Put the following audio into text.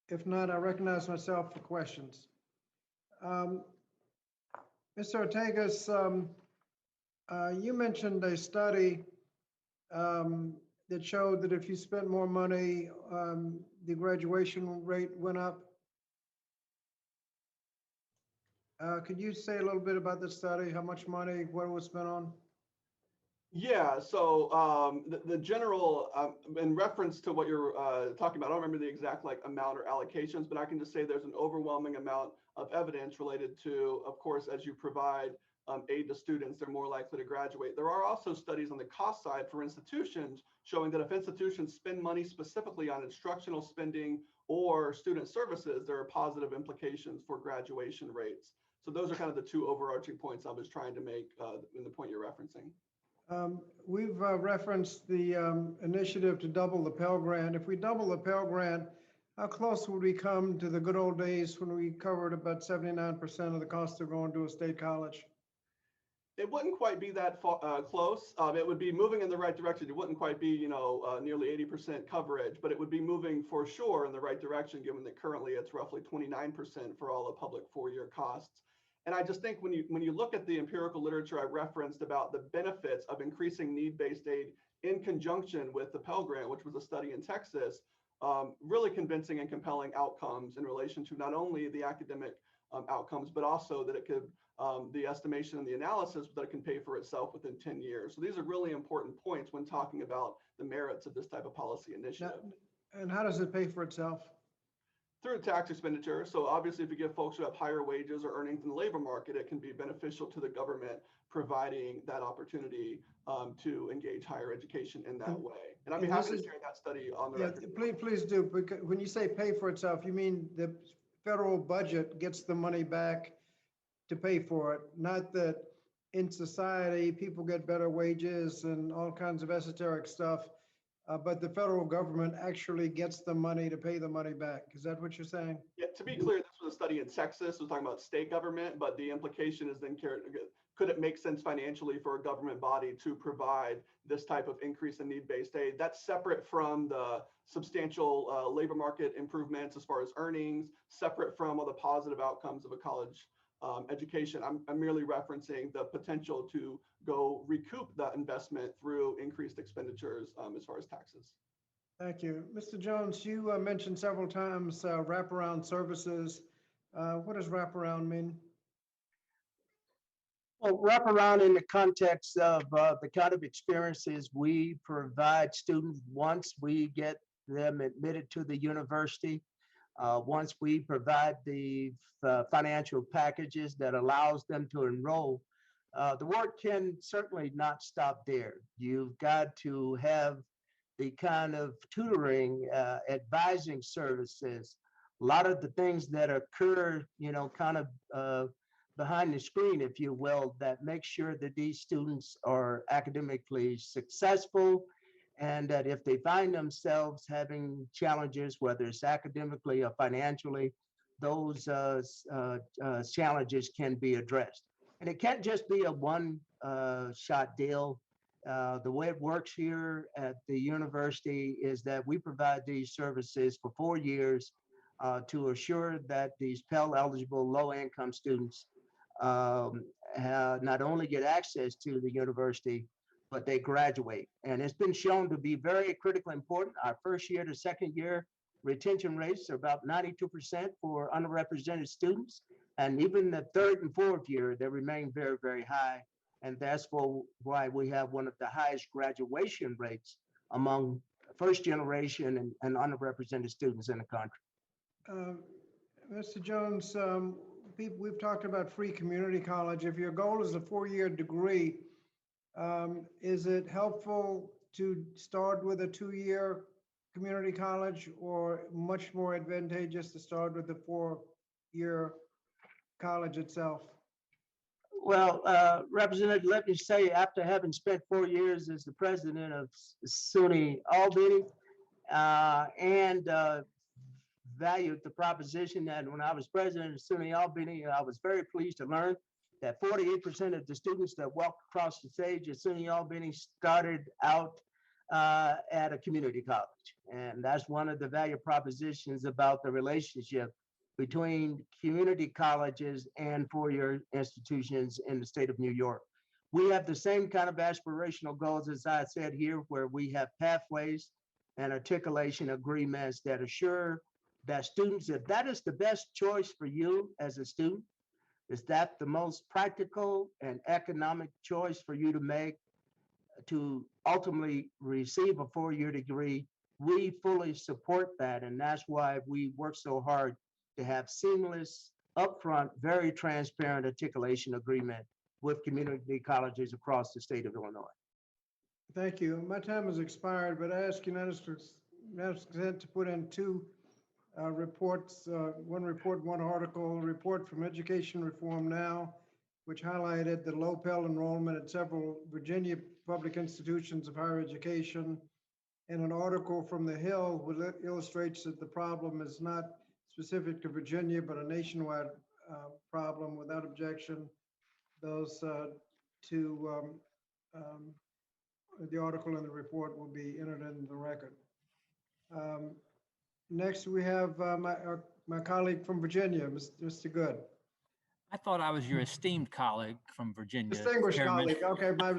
If not, I recognize myself for questions. Um, Mr. Ortegas, you mentioned a study that showed that if you spent more money, the graduation rate went up. Could you say a little bit about the study? How much money, what it was spent on? Yeah, so the general, in reference to what you're talking about, I don't remember the exact like amount or allocations, but I can just say there's an overwhelming amount of evidence related to, of course, as you provide aid to students, they're more likely to graduate. There are also studies on the cost side for institutions showing that if institutions spend money specifically on instructional spending or student services, there are positive implications for graduation rates. So those are kind of the two overarching points I was trying to make in the point you're referencing. We've referenced the initiative to double the Pell Grant. If we double the Pell Grant, how close would we come to the good old days when we covered about 79% of the cost of going to a state college? It wouldn't quite be that close. It would be moving in the right direction. It wouldn't quite be, nearly 80% coverage, but it would be moving for sure in the right direction, given that currently it's roughly 29% for all the public four-year costs. And I just think when you look at the empirical literature I referenced about the benefits of increasing need-based aid in conjunction with the Pell Grant, which was a study in Texas, really convincing and compelling outcomes in relation to not only the academic outcomes, but also that it could, the estimation and the analysis that it can pay for itself within 10 years. So these are really important points when talking about the merits of this type of policy initiative. And how does it pay for itself? Through tax expenditure. So obviously, if you give folks who have higher wages or earnings in the labor market, it can be beneficial to the government providing that opportunity to engage higher education in that way. And I'd be happy to share that study on the record. Please do. Because when you say pay for itself, you mean the federal budget gets the money back to pay for it, not that in society people get better wages and all kinds of esoteric stuff. But the federal government actually gets the money to pay the money back. Is that what you're saying? Yeah, to be clear, this was a study in Texas. We're talking about state government, but the implication is then, could it make sense financially for a government body to provide this type of increase in need-based aid? That's separate from the substantial labor market improvements as far as earnings, separate from all the positive outcomes of a college education. I'm merely referencing the potential to go recoup that investment through increased expenditures as far as taxes. Thank you. Mr. Jones, you mentioned several times wraparound services. What does wraparound mean? Well, wraparound in the context of the kind of experiences we provide students once we get them admitted to the university. Once we provide the financial packages that allows them to enroll, the work can certainly not stop there. You've got to have the kind of tutoring, advising services, a lot of the things that occur, kind of behind the screen, if you will, that make sure that these students are academically successful, and that if they find themselves having challenges, whether it's academically or financially, those challenges can be addressed. And it can't just be a one-shot deal. The way it works here at the university is that we provide these services for 4 years to assure that these Pell-eligible low-income students not only get access to the university, but they graduate. And it's been shown to be very critically important. Our first year to second year retention rates are about 92% for underrepresented students. And even the third and fourth year, they remain very, very high. And that's why we have one of the highest graduation rates among first generation and underrepresented students in the country. Mr. Jones, we've talked about free community college. If your goal is a 4-year degree, is it helpful to start with a 2-year community college, or much more advantageous to start with the 4-year college itself? Well, Representative, let me say, after having spent 4 years as the president of SUNY Albany, and valued the proposition that when I was president of SUNY Albany, I was very pleased to learn that 48% of the students that walked across the stage at SUNY Albany started out at a community college. And that's one of the value propositions about the relationship between community colleges and four-year institutions in the state of New York. We have the same kind of aspirational goals, as I said here, where we have pathways and articulation agreements that assure that students, if that is the best choice for you as a student, is that the most practical and economic choice for you to make to ultimately receive a four-year degree, we fully support that. And that's why we work so hard to have seamless, upfront, very transparent articulation agreement with community colleges across the state of Illinois. Thank you. My time has expired, but I ask unanimous consent to put in two reports, one report, one article, report from Education Reform Now, which highlighted the low Pell enrollment at several Virginia public institutions of higher education, and an article from The Hill which illustrates that the problem is not specific to Virginia, but a nationwide problem. Without objection, those two, the article and the report will be entered into the record. Next, we have my colleague from Virginia, Mr. Good. I thought I was your esteemed colleague from Virginia. Distinguished Chairman. colleague, okay, my